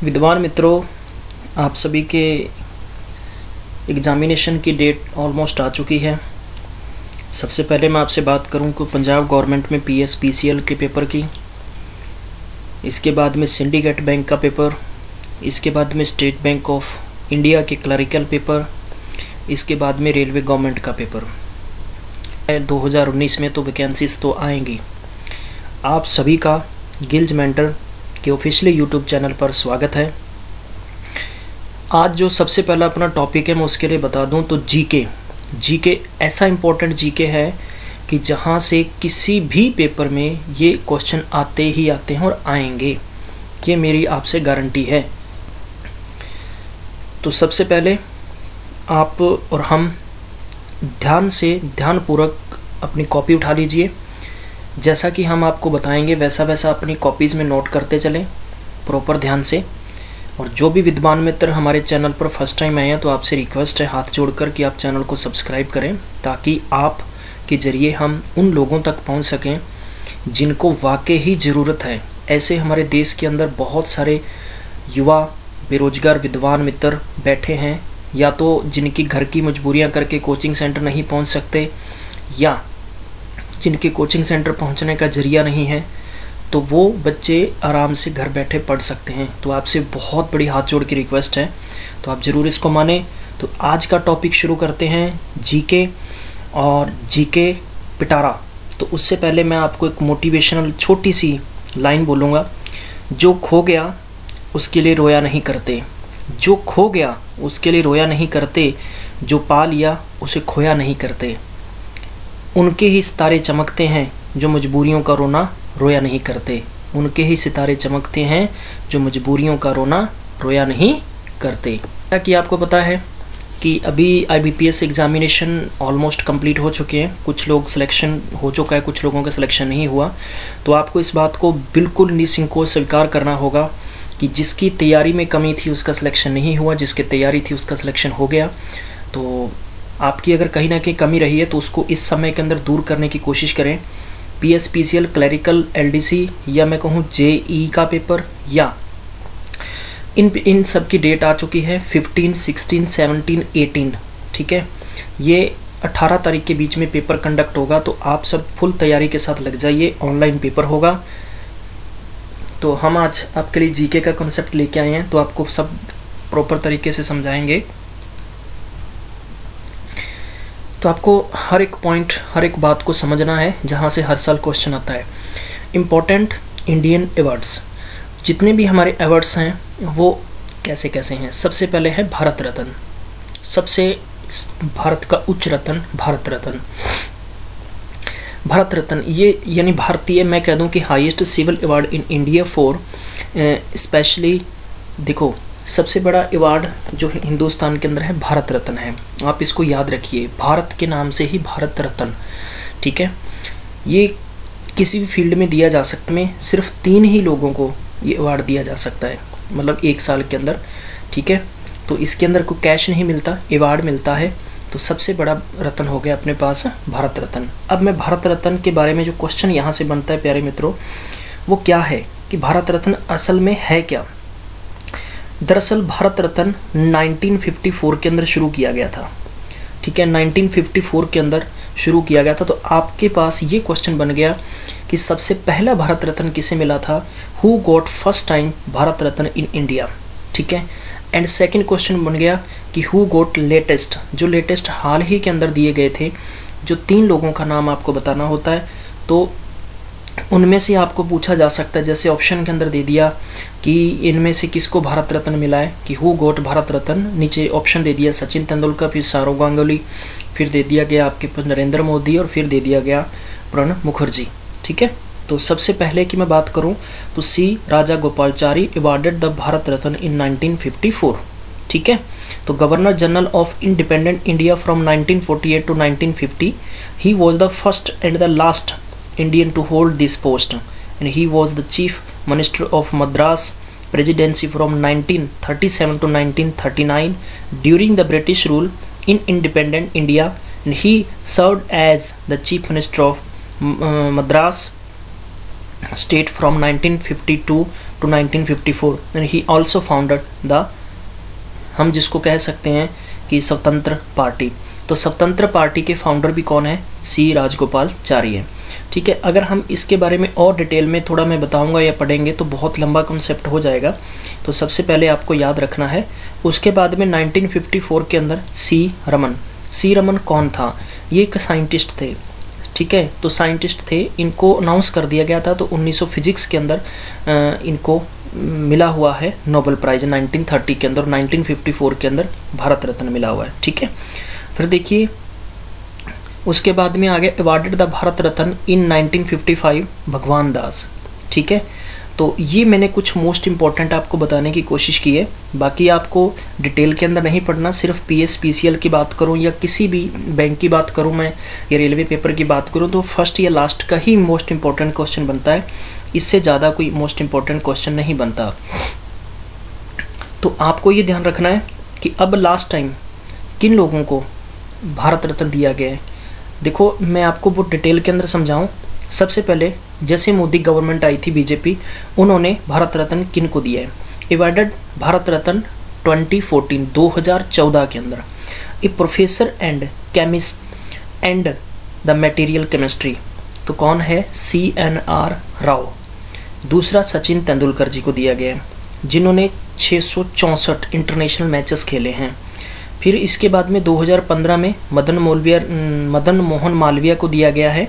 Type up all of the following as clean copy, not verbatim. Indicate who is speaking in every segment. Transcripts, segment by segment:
Speaker 1: विद्वान मित्रों, आप सभी के एग्ज़ामिनेशन की डेट ऑलमोस्ट आ चुकी है। सबसे पहले मैं आपसे बात करूं कि पंजाब गवर्नमेंट में पीएस पीसीएल के पेपर की, इसके बाद में सिंडिकेट बैंक का पेपर, इसके बाद में स्टेट बैंक ऑफ इंडिया के क्लरिकल पेपर, इसके बाद में रेलवे गवर्नमेंट का पेपर। 2019 में तो वैकेंसीज तो आएंगी। आप सभी का गिल्ज मेंटर के ऑफिशियली यूट्यूब चैनल पर स्वागत है। आज जो सबसे पहला अपना टॉपिक है मैं उसके लिए बता दूं तो जीके ऐसा इम्पोर्टेंट जीके है कि जहां से किसी भी पेपर में ये क्वेश्चन आते ही आते हैं और आएंगे, ये मेरी आपसे गारंटी है। तो सबसे पहले आप और हम ध्यानपूर्वक अपनी कॉपी उठा लीजिए। जैसा कि हम आपको बताएंगे वैसा वैसा अपनी कॉपीज़ में नोट करते चलें प्रॉपर ध्यान से। और जो भी विद्वान मित्र हमारे चैनल पर फर्स्ट टाइम आए हैं तो आपसे रिक्वेस्ट है हाथ जोड़कर कि आप चैनल को सब्सक्राइब करें, ताकि आप के ज़रिए हम उन लोगों तक पहुंच सकें जिनको वाकई ही ज़रूरत है। ऐसे हमारे देश के अंदर बहुत सारे युवा बेरोजगार विद्वान मित्र बैठे हैं, या तो जिनकी घर की मजबूरियां करके कोचिंग सेंटर नहीं पहुंच सकते, या जिनके कोचिंग सेंटर पहुंचने का जरिया नहीं है, तो वो बच्चे आराम से घर बैठे पढ़ सकते हैं। तो आपसे बहुत बड़ी हाथ जोड़ की रिक्वेस्ट है, तो आप ज़रूर इसको माने। तो आज का टॉपिक शुरू करते हैं जीके और जीके पिटारा। तो उससे पहले मैं आपको एक मोटिवेशनल छोटी सी लाइन बोलूँगा। जो खो गया उसके लिए रोया नहीं करते, जो खो गया उसके लिए रोया नहीं करते, जो पा लिया उसे खोया नहीं करते। उनके ही सितारे चमकते हैं जो मजबूरियों का रोना रोया नहीं करते। उनके ही सितारे चमकते हैं जो मजबूरियों का रोना रोया नहीं करते। जैसा कि आपको पता है कि अभी IBPS एग्ज़ामिनेशन ऑलमोस्ट कंप्लीट हो चुके हैं। कुछ लोग सिलेक्शन हो चुका है, कुछ लोगों का सिलेक्शन नहीं हुआ। तो आपको इस बात को बिल्कुल निसंकोच स्वीकार करना होगा कि जिसकी तैयारी में कमी थी उसका सिलेक्शन नहीं हुआ, जिसकी तैयारी थी उसका सिलेक्शन हो गया। तो आपकी अगर कहीं ना कहीं कमी रही है तो उसको इस समय के अंदर दूर करने की कोशिश करें। पीएस पीसीएल क्लरिकल LDC या मैं कहूँ JE का पेपर, या इन सब की डेट आ चुकी है 15, 16, 17, 18। ठीक है, ये 18 तारीख के बीच में पेपर कंडक्ट होगा। तो आप सब फुल तैयारी के साथ लग जाइए, ऑनलाइन पेपर होगा। तो हम आज आपके लिए जीके का कॉन्सेप्ट लेके आए हैं, तो आपको सब प्रॉपर तरीके से समझाएंगे। तो आपको हर एक पॉइंट, हर एक बात को समझना है जहाँ से हर साल क्वेश्चन आता है। इम्पोर्टेंट इंडियन अवार्ड्स, जितने भी हमारे अवार्ड्स हैं वो कैसे कैसे हैं। सबसे पहले है भारत रत्न, सबसे भारत का उच्च रत्न भारत रत्न। भारत रत्न ये यानी भारतीय, मैं कह दूं कि highest civil award in India for specially. देखो, सबसे बड़ा अवार्ड जो हिंदुस्तान के अंदर है भारत रत्न है। आप इसको याद रखिए, भारत के नाम से ही भारत रत्न। ठीक है, ये किसी भी फील्ड में दिया जा सकता है। सिर्फ 3 ही लोगों को ये अवार्ड दिया जा सकता है, मतलब 1 साल के अंदर। ठीक है, तो इसके अंदर कोई कैश नहीं मिलता, अवार्ड मिलता है। तो सबसे बड़ा रत्न हो गया अपने पास भारत रत्न। अब मैं भारत रत्न के बारे में जो क्वेश्चन यहाँ से बनता है प्यारे मित्रों, वो क्या है कि भारत रत्न असल में है क्या। दरअसल भारत रत्न 1954 के अंदर शुरू किया गया था। ठीक है, 1954 के अंदर शुरू किया गया था। तो आपके पास ये क्वेश्चन बन गया कि सबसे पहला भारत रत्न किसे मिला था, who got first time Bharat Ratna in India. ठीक है, एंड सेकंड क्वेश्चन बन गया कि हु गॉट लेटेस्ट, जो लेटेस्ट हाल ही के अंदर दिए गए थे, जो 3 लोगों का नाम आपको बताना होता है। तो उनमें से आपको पूछा जा सकता है, जैसे ऑप्शन के अंदर दे दिया कि इनमें से किसको भारत रत्न मिला है, कि हु गॉट भारत रत्न। नीचे ऑप्शन दे दिया सचिन तेंदुलकर, फिर सौरव गांगुली, फिर दे दिया गया आपके पास नरेंद्र मोदी, और फिर दे दिया गया प्रणब मुखर्जी। ठीक है, तो सबसे पहले की मैं बात करूं तो C Raja Gopalachari awarded the Bharat Ratna in 1954। ठीक है, तो governor general of independent India from 1948 to 1950, he was the first and the last Indian to hold this post, and he was the chief minister of Madras presidency from 1937 to 1939 during the British rule in independent India, and he served as the chief minister of Madras state from 1952 to to 1954 and he also founded the, हम जिसको कह सकते हैं कि स्वतंत्र party. तो स्वतंत्र party के फाउंडर भी कौन है? सी राजगोपालाचारी है। ठीक है, अगर हम इसके बारे में और डिटेल में थोड़ा मैं बताऊंगा या पढ़ेंगे तो बहुत लंबा कॉन्सेप्ट हो जाएगा, तो सबसे पहले आपको याद रखना है। उसके बाद में 1954 के अंदर सी रमन कौन था? ये एक साइंटिस्ट थे। ठीक है, तो साइंटिस्ट थे, इनको अनाउंस कर दिया गया था, तो 1900 फिजिक्स के अंदर इनको मिला हुआ है नोबेल प्राइज़ 1930 के अंदर, 1954 के अंदर भारत रत्न मिला हुआ है। ठीक है, फिर देखिए उसके बाद में आगे अवार्डेड द भारत रत्न इन 1955 भगवान दास। ठीक है, तो ये मैंने कुछ मोस्ट इम्पॉर्टेंट आपको बताने की कोशिश की है। बाकी आपको डिटेल के अंदर नहीं पढ़ना, सिर्फ पीएस पीसीएल की बात करूं या किसी भी बैंक की बात करूं मैं या रेलवे पेपर की बात करूं तो फर्स्ट या लास्ट का ही मोस्ट इम्पॉर्टेंट क्वेश्चन बनता है, इससे ज़्यादा कोई मोस्ट इम्पॉर्टेंट क्वेश्चन नहीं बनता। तो आपको ये ध्यान रखना है कि अब लास्ट टाइम किन लोगों को भारत रत्न दिया गया है। देखो मैं आपको बहुत डिटेल के अंदर समझाऊं। सबसे पहले जैसे मोदी गवर्नमेंट आई थी बीजेपी, उन्होंने भारत रत्न किन को दिया है? अवार्डेड भारत रत्न 2014 के अंदर a professor and chemist and the material chemistry, तो कौन है? CNR राव। दूसरा सचिन तेंदुलकर जी को दिया गया है, जिन्होंने 664 इंटरनेशनल मैचेस खेले हैं। फिर इसके बाद में 2015 में मदन मोहन मालवीय को दिया गया है,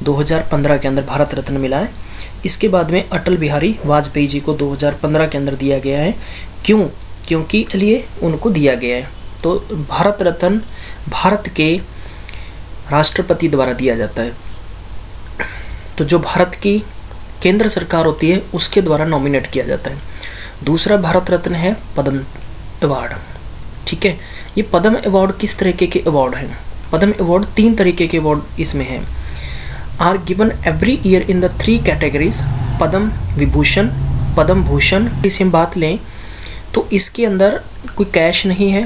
Speaker 1: 2015 के अंदर भारत रत्न मिला है। इसके बाद में अटल बिहारी वाजपेयी जी को 2015 के अंदर दिया गया है। क्यों? क्योंकि इसलिए उनको दिया गया है। तो भारत रत्न भारत के राष्ट्रपति द्वारा दिया जाता है, तो जो भारत की केंद्र सरकार होती है उसके द्वारा नॉमिनेट किया जाता है। दूसरा भारत रत्न है पद्म अवार्ड। ठीक है, ये पद्म अवार्ड किस तरीके के अवार्ड हैं? पद्म अवार्ड 3 तरीके के अवार्ड इसमें हैं। Are given every year in the 3 categories, Padma Vibhushan, Padma Bhushan. इस हम बात लें तो इसके अंदर कोई कैश नहीं है,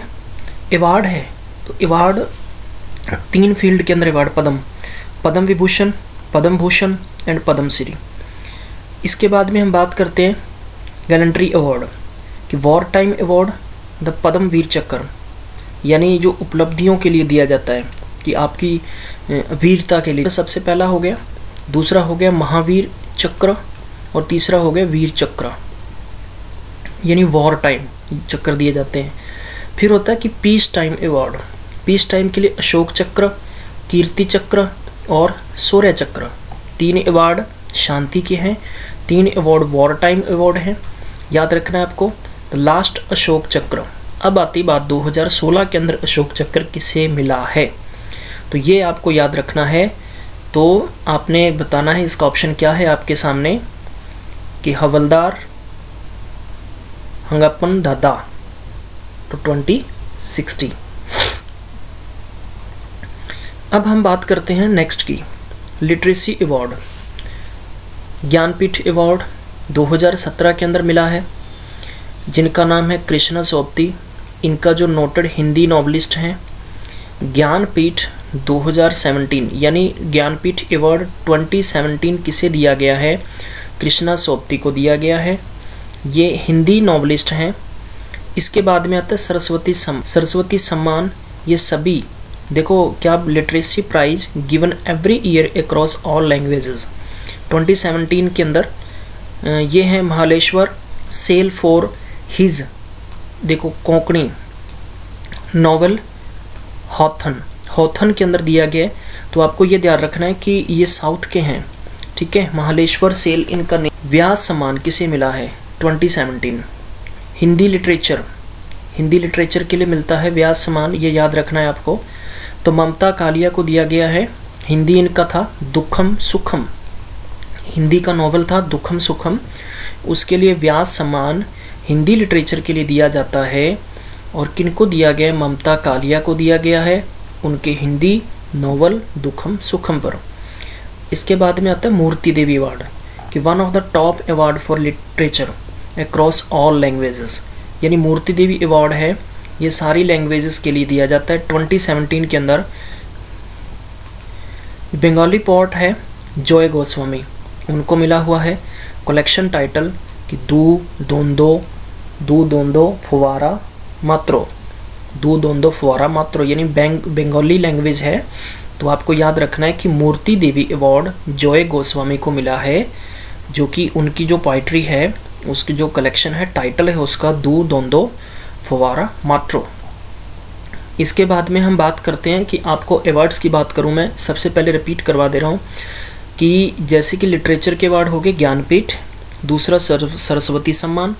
Speaker 1: अवार्ड है। तो अवार्ड 3 फील्ड के अंदर अवार्ड, पद्म विभूषण, पद्म भूषण एंड पद्म श्री। इसके बाद में हम बात करते हैं गैलेंट्री अवार्ड कि war time award, the Padma Vir Chakra, यानी जो उपलब्धियों के लिए दिया जाता है कि आपकी वीरता के लिए। सबसे पहला हो गया, दूसरा हो गया महावीर चक्र और तीसरा हो गया वीर चक्र, यानी वॉर टाइम चक्र दिए जाते हैं। फिर होता है कि peace time award, peace time के लिए अशोक चक्र, कीर्ति चक्र और शौर्य चक्र। 3 अवार्ड शांति के हैं, 3 अवार्ड वॉर टाइम अवार्ड हैं। याद रखना है आपको। तो लास्ट अशोक चक्र। अब आती बात 2016 के अंदर अशोक चक्र किसे मिला है, तो ये आपको याद रखना है। तो आपने बताना है इसका ऑप्शन क्या है आपके सामने कि हवलदार हंगप्पन दादा, तो 2060। अब हम बात करते हैं नेक्स्ट की, लिटरेसी अवार्ड। ज्ञानपीठ अवार्ड 2017 के अंदर मिला है, जिनका नाम है कृष्णा सोबती। इनका जो नोटेड हिंदी नॉवलिस्ट हैं। ज्ञानपीठ 2017 यानी ज्ञानपीठ अवार्ड 2017 किसे दिया गया है? कृष्णा सोबती को दिया गया है। ये हिंदी नॉवलिस्ट हैं। इसके बाद में आता है सरस्वती सम्मान। ये सभी देखो क्या, literacy prize given every year across all languages. 2017 के अंदर ये हैं महालेश्वर सेल फॉर हिज, देखो कोंकणी नॉवल हॉथन के अंदर दिया गया है। तो आपको ये ध्यान रखना है कि ये साउथ के हैं। ठीक है, महालेश्वर सेल इनका व्यास सम्मान किसे मिला है? 2017। हिंदी लिटरेचर के लिए मिलता है व्यास सम्मान, ये याद रखना है आपको। तो ममता कालिया को दिया गया है। हिंदी इनका था दुखम सुखम, हिंदी का नॉवल था दुखम सुखम। उसके लिए व्यास सम्मान हिंदी लिटरेचर के लिए दिया जाता है। और किनको दिया गया? ममता कालिया को दिया गया है उनके हिंदी नॉवल दुखम सुखम पर। इसके बाद में आता है मूर्ति देवी अवार्ड कि one of the top award for literature across all languages, यानी मूर्ति देवी अवार्ड है, ये सारी लैंग्वेजेस के लिए दिया जाता है। 2017 के अंदर बंगाली पोएट है जॉय गोस्वामी, उनको मिला हुआ है। कलेक्शन टाइटल कि दू दोंदो फुवारा मात्रो, दू दोंदो फुवारा मात्रो यानी बंगाली लैंग्वेज है। तो आपको याद रखना है कि मूर्ति देवी अवार्ड जॉय गोस्वामी को मिला है, जो कि उनकी जो पोइट्री है, उसकी जो कलेक्शन है, टाइटल है उसका दू दोंदो फुवारा मात्रो। इसके बाद में हम बात करते हैं कि आपको अवार्ड्स की बात करूं मैं, सबसे पहले रिपीट करवा दे रहा हूं कि जैसे कि लिटरेचर के अवार्ड हो गए ज्ञानपीठ, दूसरा सरस्वती सम्मान,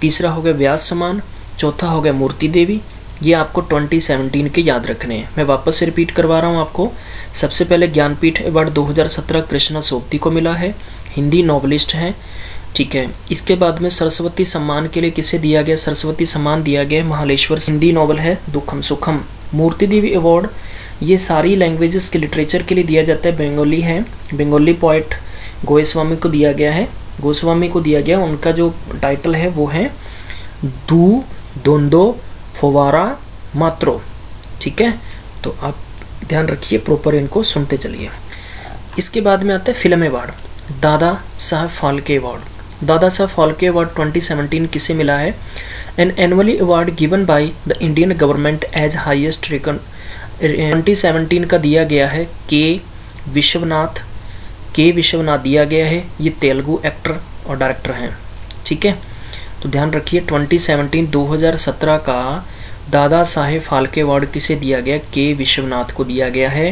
Speaker 1: तीसरा हो गया व्यास सम्मान, चौथा हो गया मूर्ति देवी। ये आपको 2017 के याद रखने हैं। मैं वापस से रिपीट करवा रहा हूँ आपको। सबसे पहले ज्ञानपीठ अवार्ड 2017 कृष्णा सोबती को मिला है, हिंदी नॉवलिस्ट हैं, ठीक है। इसके बाद में सरस्वती सम्मान के लिए किसे दिया गया? सरस्वती सम्मान दिया गया महालेश्वर, हिंदी नॉवल है दुखम सुखम। मूर्ति देवी अवार्ड ये सारी लैंग्वेजेस के लिटरेचर के लिए दिया जाता है, बंगाली है, बंगाली पोइट गोस्वामी को दिया गया है, गोस्वामी को दिया गया। उनका जो टाइटल है वो है दू दोंदो फुवारा मात्रो, ठीक है। तो आप ध्यान रखिए, प्रॉपर इनको सुनते चलिए। इसके बाद में आता है film award, Dada Saheb Phalke award. Dada Saheb Phalke award 2017 किसे मिला है? An annually award given by the Indian government as highest recon. 2017 का दिया गया है के विश्वनाथ दिया गया है। ये तेलुगु एक्टर और डायरेक्टर हैं, ठीक है। तो ध्यान रखिए 2017 का दादा साहेब फाल्के अवार्ड किसे दिया गया? के विश्वनाथ को दिया गया है,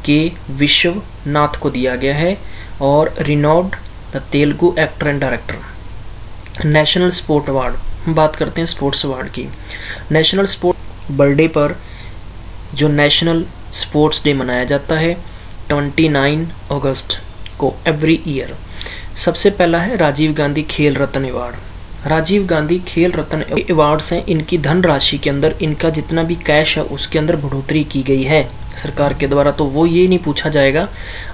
Speaker 1: के विश्वनाथ को दिया गया है। और renowned the Telugu actor and director. National sport award, हम बात करते हैं स्पोर्ट्स अवार्ड की। नेशनल स्पोर्ट बर्थडे पर जो नेशनल स्पोर्ट्स डे मनाया जाता है 29 अगस्त को एवरी ईयर। सबसे पहला है राजीव गांधी खेल रत्न अवार्ड। राजीव गांधी खेल रत्न अवार्ड्स हैं, इनकी धनराशि के अंदर इनका जितना भी कैश है उसके अंदर बढ़ोतरी की गई है सरकार के द्वारा। तो वो ये नहीं पूछा जाएगा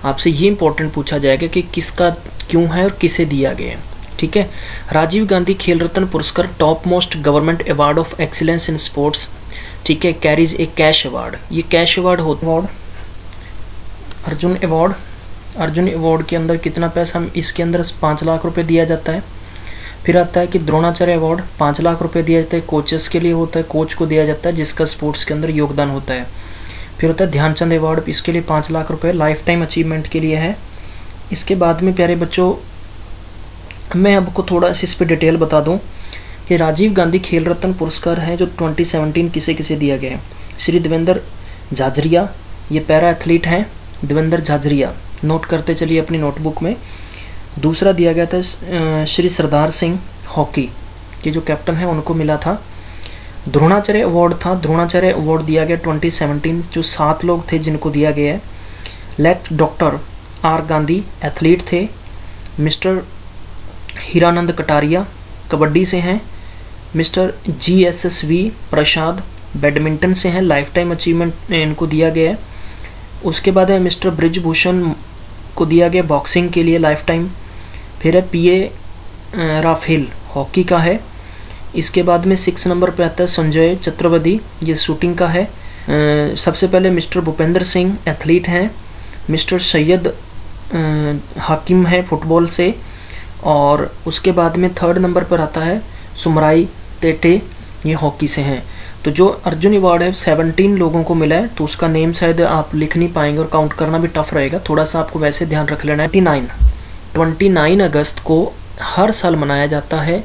Speaker 1: आपसे, ये इंपॉर्टेंट पूछा जाएगा कि किसका क्यों है और किसे दिया गया है, ठीक है। राजीव गांधी खेल रत्न पुरस्कार top most government award of excellence in sports, ठीक है, कैरीज ए कैश अवार्ड। ये कैश अवार्ड होता है। अर्जुन अवार्ड, अर्जुन अवार्ड के अंदर कितना पैसा, हम इसके अंदर 5 लाख रुपए दिया जाता है। फिर आता है कि द्रोणाचार्य अवार्ड 5 लाख रुपए दिया जाता है, कोचेस के लिए होता है, कोच को दिया जाता है जिसका स्पोर्ट्स के अंदर योगदान होता है। फिर होता है ध्यानचंद अवार्ड, इसके लिए 5 लाख रुपए लाइफ टाइम अचीवमेंट के लिए है। इसके बाद में प्यारे बच्चों मैं आपको थोड़ा सा इस पर डिटेल बता दूं कि राजीव गांधी खेल रत्न पुरस्कार है जो 2017 किसे किसे दिया गया है। श्री देवेंद्र झाझरिया, ये पैरा एथलीट हैं, देवेंद्र झाझरिया, नोट करते चलिए अपनी नोटबुक में। दूसरा दिया गया था श्री सरदार सिंह हॉकी के जो कैप्टन है उनको मिला था। द्रोणाचार्य अवार्ड था, द्रोणाचार्य अवार्ड दिया गया 2017, जो 7 लोग थे जिनको दिया गया है। Left doctor R Gandhi athlete थे, मिस्टर हीरानंद कटारिया कबड्डी से हैं, मिस्टर GSSV प्रसाद बैडमिंटन से हैं, लाइफ टाइम अचीवमेंट इनको दिया गया है। उसके बाद है मिस्टर ब्रिजभूषण को दिया गया बॉक्सिंग के लिए लाइफ टाइम। फिर है PA राफेल हॉकी का है। इसके बाद में 6 नंबर पे आता है संजय चतुर्वेदी, ये शूटिंग का है। सबसे पहले मिस्टर भूपेंद्र सिंह एथलीट हैं, मिस्टर सैयद हाकिम है फुटबॉल से, और उसके बाद में 3rd नंबर पर आता है सुमराई टेटे, ये हॉकी से हैं। तो जो अर्जुन अवार्ड है 17 लोगों को मिला है, तो उसका नेम शायद आप लिख नहीं पाएंगे और काउंट करना भी टफ रहेगा, थोड़ा सा आपको वैसे ध्यान रख लेना है। 29 अगस्त को हर साल मनाया जाता है,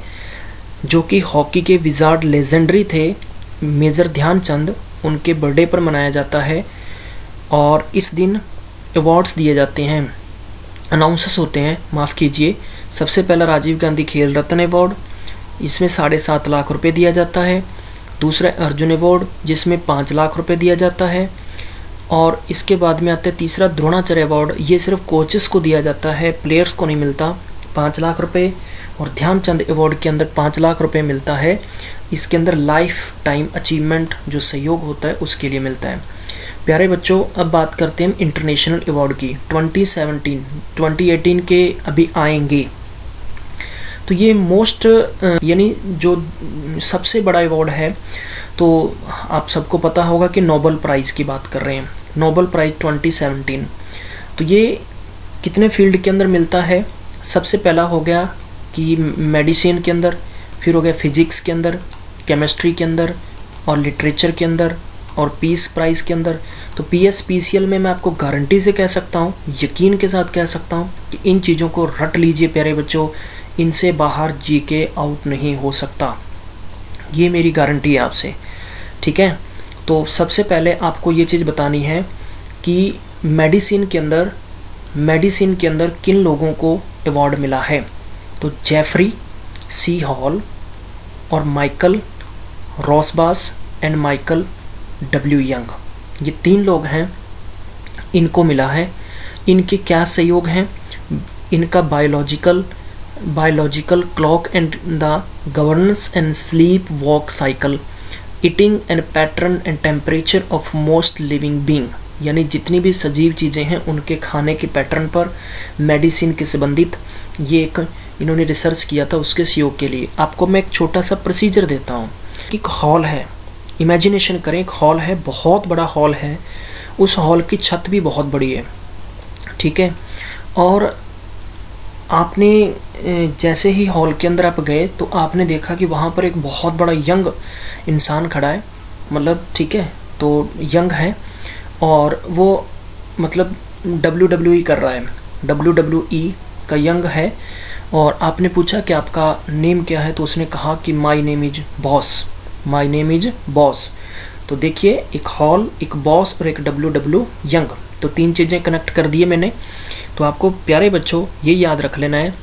Speaker 1: जो कि हॉकी के विजार्ड लेजेंडरी थे मेजर ध्यानचंद, उनके बर्थडे पर मनाया जाता है। और इस दिन अवार्ड्स दिए जाते हैं, अनाउंसेस होते हैं, माफ़ कीजिए। सबसे पहला राजीव गांधी खेल रत्न अवार्ड, इसमें 7.5 लाख रुपए दिया जाता है। दूसरा अर्जुन अवार्ड जिसमें 5 लाख रुपए दिया जाता है। और इसके बाद में आता है तीसरा द्रोणाचार्य अवार्ड, ये सिर्फ कोचेस को दिया जाता है, प्लेयर्स को नहीं मिलता, 5 लाख रुपए। और ध्यानचंद अवार्ड के अंदर 5 लाख रुपए मिलता है, इसके अंदर लाइफ टाइम अचीवमेंट जो सहयोग होता है उसके लिए मिलता है। प्यारे बच्चों अब बात करते हैं इंटरनेशनल अवार्ड की। 2018 के अभी आएंगे, तो ये मोस्ट यानी जो सबसे बड़ा अवार्ड है, तो आप सबको पता होगा कि नोबेल प्राइज़ की बात कर रहे हैं, नोबेल प्राइज़ 2017। तो ये कितने फील्ड के अंदर मिलता है? सबसे पहला हो गया कि मेडिसिन के अंदर, फिर हो गया फिजिक्स के अंदर, केमिस्ट्री के अंदर और लिटरेचर के अंदर और पीस प्राइज़ के अंदर। तो PSPCL में मैं आपको गारंटी से कह सकता हूँ, यकीन के साथ कह सकता हूँ कि इन चीज़ों को रट लीजिए प्यारे बच्चों, इनसे बाहर GK आउट नहीं हो सकता, ये मेरी गारंटी है आपसे। ठीक है, तो सबसे पहले आपको ये चीज़ बतानी है कि मेडिसिन के अंदर किन लोगों को अवार्ड मिला है। तो जेफरी C. हॉल और Michael Rosbash and Michael W. Young, ये 3 लोग हैं, इनको मिला है। इनके क्या सहयोग हैं? इनका biological clock and the governance and sleep walk cycle, eating and pattern and temperature of most living being, यानी जितनी भी सजीव चीज़ें हैं उनके खाने के पैटर्न पर मेडिसिन के संबंधित ये एक इन्होंने रिसर्च किया था, उसके सहयोग के लिए। आपको मैं एक छोटा सा प्रोसीजर देता हूँ। एक हॉल है, इमेजिनेशन करें, एक हॉल है, बहुत बड़ा हॉल है, उस हॉल की छत भी बहुत बड़ी है। ठीक है, और आपने जैसे ही हॉल के अंदर आप गए तो आपने देखा कि वहाँ पर एक बहुत बड़ा यंग इंसान खड़ा है, मतलब ठीक है, तो यंग है और वो मतलब WWE कर रहा है, WWE का यंग है। और आपने पूछा कि आपका नेम क्या है, तो उसने कहा कि माय नेम इज बॉस। तो देखिए, एक हॉल, एक बॉस और एक WWE यंग, तो 3 चीज़ें कनेक्ट कर दिए मैंने। तो आपको प्यारे बच्चों ये याद रख लेना है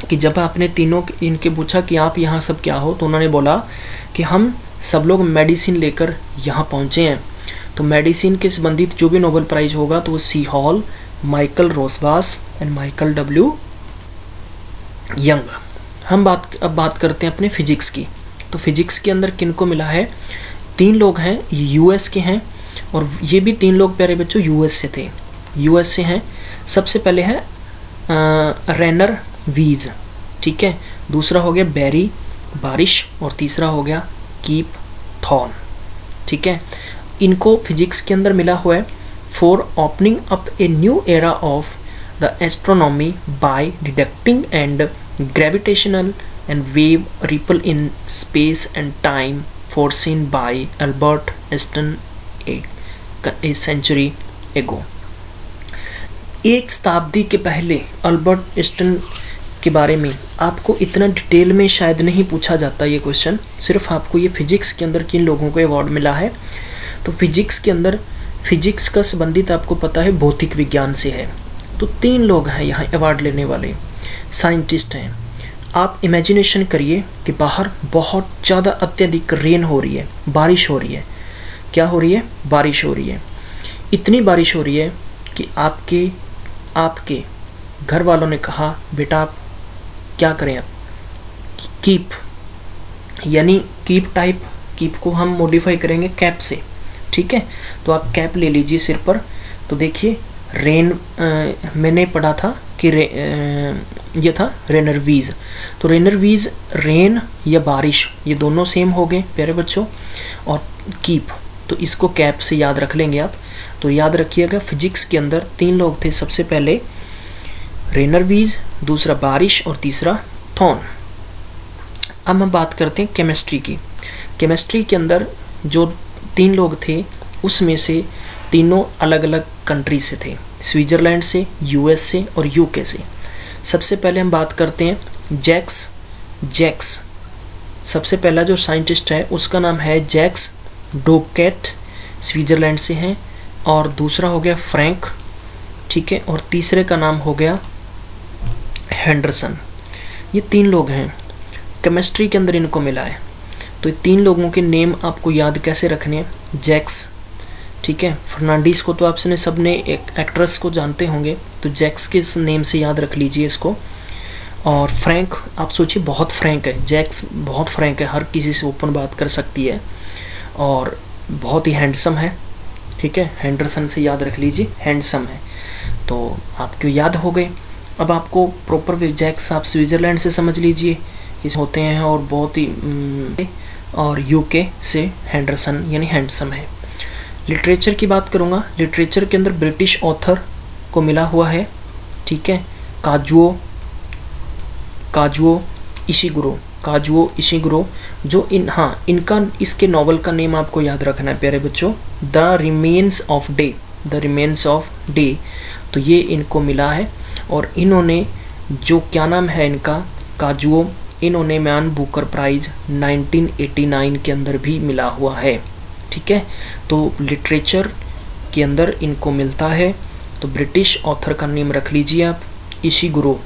Speaker 1: कि जब आपने तीनों इनके पूछा कि आप यहाँ सब क्या हो, तो उन्होंने बोला कि हम सब लोग मेडिसिन लेकर यहाँ पहुँचे हैं। तो मेडिसिन के संबंधित जो भी नोबेल प्राइज होगा तो वो C. Hall, Michael Rosbash and Michael W. Young. हम अब बात करते हैं अपने फिजिक्स की। तो फिजिक्स के अंदर किन को मिला है? 3 लोग हैं, US के हैं, और ये भी 3 लोग प्यारे बच्चों US से थे, US से हैं। सबसे पहले है रेनर वीज, ठीक है, दूसरा हो गया बैरी बारिश और तीसरा हो गया कीप थॉर्न। ठीक है, इनको फिजिक्स के अंदर मिला हुआ है for opening up a new era of the astronomy by deducting and gravitational and wave ripple in space and time foreseen by Albert Einstein a century ago। 1 शताब्दी के पहले अल्बर्ट आइंस्टाइन के बारे में आपको इतना डिटेल में शायद नहीं पूछा जाता ये क्वेश्चन, सिर्फ आपको ये फिजिक्स के अंदर किन लोगों को अवार्ड मिला है। तो फिजिक्स के अंदर फिजिक्स का संबंधित आपको पता है भौतिक विज्ञान से है, तो 3 लोग हैं यहाँ अवार्ड लेने वाले, साइंटिस्ट हैं। आप इमेजिनेशन करिए कि बाहर बहुत ज़्यादा अत्यधिक रेन हो रही है, बारिश हो रही है। क्या हो रही है? बारिश हो रही है। इतनी बारिश हो रही है कि आपके घर वालों ने कहा बेटा आप क्या करें, अब कीप, यानी कीप को हम मॉडिफाई करेंगे कैप से। ठीक है, तो आप कैप ले लीजिए सिर पर। तो देखिए रेन मैंने पढ़ा था कि ये था रेनर वीज। तो रेनर वीज, रेन या बारिश, ये दोनों सेम हो गए प्यारे बच्चों। और कीप, तो इसको कैप से याद रख लेंगे आप। तो याद रखिएगा फिजिक्स के अंदर 3 लोग थे, सबसे पहले रेनर वीज, दूसरा बारिश और तीसरा थॉर्न। अब हम बात करते हैं केमिस्ट्री की। केमिस्ट्री के अंदर जो 3 लोग थे उसमें से तीनों अलग अलग कंट्री से थे, स्विट्ज़रलैंड से, US से और UK से। सबसे पहले हम बात करते हैं जैक्स। सबसे पहला जो साइंटिस्ट है उसका नाम है जैक्स डोकेट, स्विट्ज़रलैंड से हैं। और दूसरा हो गया फ्रैंक, ठीक है, और तीसरे का नाम हो गया हेंडरसन। ये 3 लोग हैं, केमिस्ट्री के अंदर इनको मिला है। तो 3 लोगों के नेम आपको याद कैसे रखने हैं? जैक्स, ठीक है, फर्नांडीज को तो आपने सबने एक एक्ट्रेस को जानते होंगे, तो जैक्स के नेम से याद रख लीजिए इसको। और फ्रैंक, आप सोचिए बहुत फ्रैंक है, जैक्स बहुत फ्रैंक है, हर किसी से ओपन बात कर सकती है और बहुत ही हैंडसम है। ठीक है, हेंडरसन से याद रख लीजिए, हैंडसम है। तो आपको याद हो गए। अब आपको प्रॉपर जैक्स आप स्विट्ज़रलैंड से समझ लीजिए कि होते हैं और बहुत ही, और UK से हेंडरसन यानी हैंडसम है। लिटरेचर की बात करूँगा, लिटरेचर के अंदर ब्रिटिश ऑथर को मिला हुआ है, ठीक है, काजुओ इशिगुरो जो इनका इसके नॉवल का नेम आपको याद रखना है प्यारे बच्चों, द रिमेन्स ऑफ डे। तो ये इनको मिला है और इन्होंने जो क्या नाम है इनका, काजुओ, इन्होंने मैन बुकर प्राइज़ 1989 के अंदर भी मिला हुआ है। ठीक है, तो लिटरेचर के अंदर इनको मिलता है। तो ब्रिटिश ऑथर का नेम रख लीजिए आप, इशिगुरो।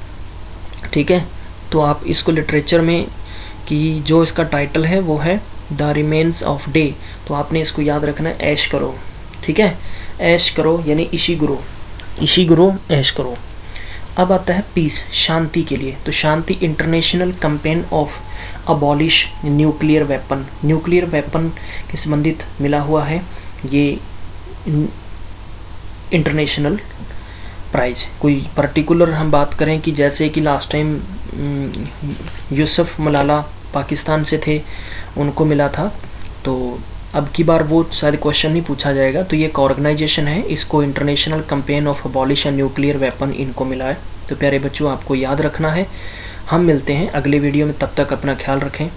Speaker 1: ठीक है, तो आप इसको लिटरेचर में कि जो इसका टाइटल है वो है द रिमेन्स ऑफ डे, तो आपने इसको याद रखना है, ऐश करो। ठीक है, ऐश करो यानी इशिगुरो ऐश करो। अब आता है पीस, शांति के लिए। तो शांति, international campaign of abolish nuclear weapon के संबंधित मिला हुआ है ये इंटरनेशनल प्राइज। कोई पर्टिकुलर हम बात करें कि जैसे कि लास्ट टाइम यूसुफ मलाला पाकिस्तान से थे, उनको मिला था, तो अब की बार वो शायद क्वेश्चन नहीं पूछा जाएगा। तो ये एक ऑर्गेनाइजेशन है, इसको international campaign of abolish nuclear weapon इनको मिला है। तो प्यारे बच्चों आपको याद रखना है। हम मिलते हैं अगले वीडियो में, तब तक अपना ख्याल रखें।